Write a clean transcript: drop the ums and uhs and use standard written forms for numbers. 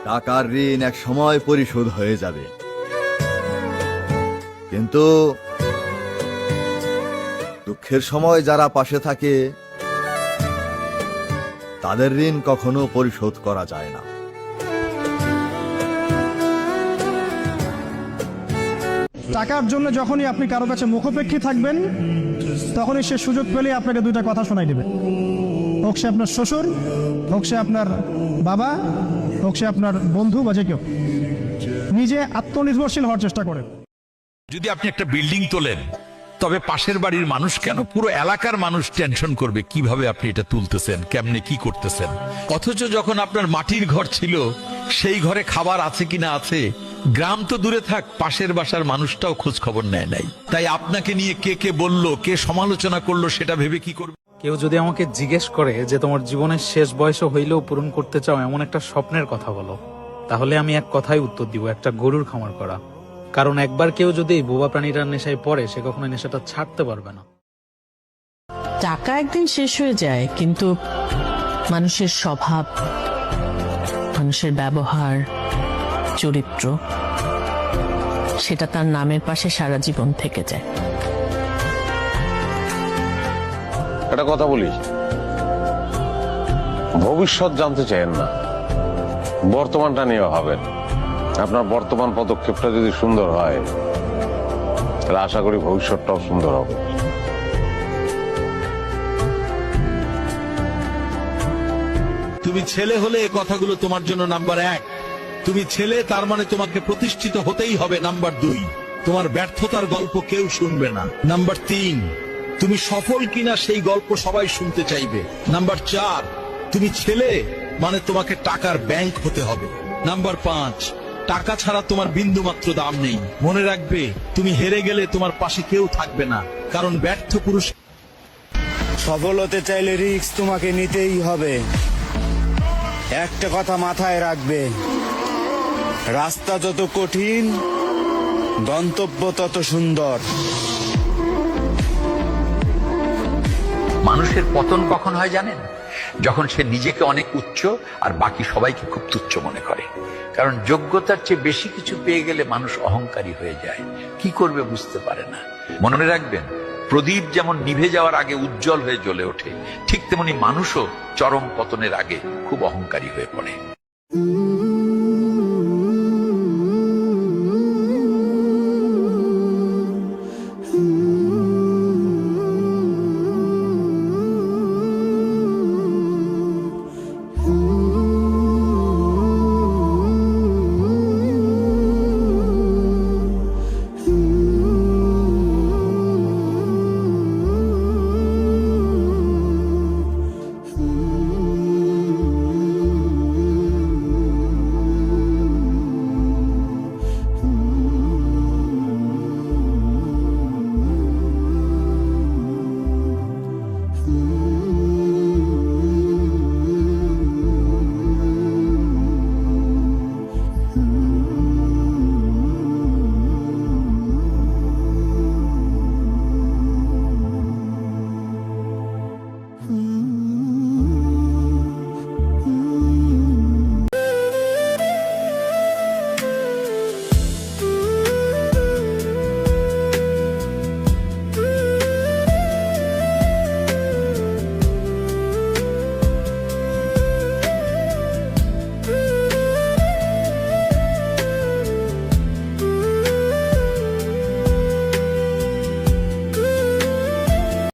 টাকার ঋণ এক সময় পরিশোধ হয়ে যাবে, কিন্তু দুঃখের সময় যারা পাশে থাকে তাদের ঋণ কখনো পরিশোধ করা যায় না। টাকার জন্য যখনই আপনি কারো কাছে মুখাপেক্ষী থাকবেন, তখনই সে সুযোগ পেলে আপনাকে দুইটা কথা শোনাই দেবে। হোক সে আপনার শ্বশুর, হোক সে আপনার বাবা, হোক সে আপনার বন্ধু বা যে কেউ। নিজে আত্মনির্ভরশীল হওয়ার চেষ্টা করেন। যদি আপনি একটা বিল্ডিং তোলেন, তবে পাশের বাড়ির মানুষ কেন, পুরো এলাকার মানুষ টেনশন করবে কিভাবে আপনি এটা তুলতেছেন, কেমনে কি করতেছেন। অথচ যখন আপনার মাটির ঘর ছিল, সেই ঘরে খাবার আছে কিনা আছে, গ্রাম তো দূরে থাক, পাশের বাসার মানুষটাও খোঁজ খবর নেয় নাই। তাই আপনাকে নিয়ে কে কে বললো, কে সমালোচনা করলো, সেটা ভেবে কি করবে। কেউ যদি আমাকে জিজ্ঞেস করে যে তোমার জীবনের শেষ বয়স হইলেও পূরণ করতে চাও এমন একটা স্বপ্নের কথা বলো, তাহলে আমি এক কথাই উত্তর দিব, একটা গরুর খামার করা। কারণ একবার কেউ যদি এই বোবা প্রাণীটার নেশায় পড়ে, সে কখনো নেশাটা ছাড়তে পারবে না। টাকা একদিন শেষ হয়ে যায়, কিন্তু মানুষের স্বভাব, মানুষের ব্যবহার, চরিত্র, সেটা তার নামের পাশে সারা জীবন থেকে যায়। একটা কথা বলি, ভবিষ্যৎ জানতে চাইেন না, বর্তমানটা নিয়ে ভাবেন। আপনার বর্তমান পদক্ষেপটা যদি সুন্দর হয়, তাহলে আশা করি ভবিষ্যৎটাও সুন্দর হবে। তুমি ছেলে হলে এ কথাগুলো তোমার জন্য নাম্বার 1। তুমি ছেলে, তার মানে তোমাকে প্রতিষ্ঠিত হতেই হবে নাম্বার 2। তোমার ব্যর্থতার গল্প কেউ শুনবে না নাম্বার 3। তুমি সফল কিনা সেই গল্প সবাই শুনতে চাইবে নাম্বার 4। তুমি ছেলে মানে তোমাকে টাকার ব্যাংক হতে হবে নাম্বার 5। টাকা ছাড়া তোমার বিন্দু মাত্র দাম নেই। মনে রাখবে, তুমি হেরে গেলে তোমার পাশে কেউ থাকবে না, কারণ ব্যর্থ পুরুষ। সফল হতে চাইলে রিস্ক তোমাকে নিতেই হবে। একটা কথা মাথায় রাখবে, রাস্তা যত কঠিন, গন্তব্য তত সুন্দর। মানুষের পতন কখন হয় জানেন? যখন সে নিজেকে অনেক উচ্চ আর বাকি সবাইকে খুব তুচ্ছ মনে করে। কারণ যোগ্যতার চেয়ে বেশি কিছু পেয়ে গেলে মানুষ অহংকারী হয়ে যায়, কি করবে বুঝতে পারে না। মনে রাখবেন, প্রদীপ যেমন নিভে যাওয়ার আগে উজ্জ্বল হয়ে জ্বলে ওঠে, ঠিক তেমনি মানুষও চরম পতনের আগে খুব অহংকারী হয়ে পড়ে।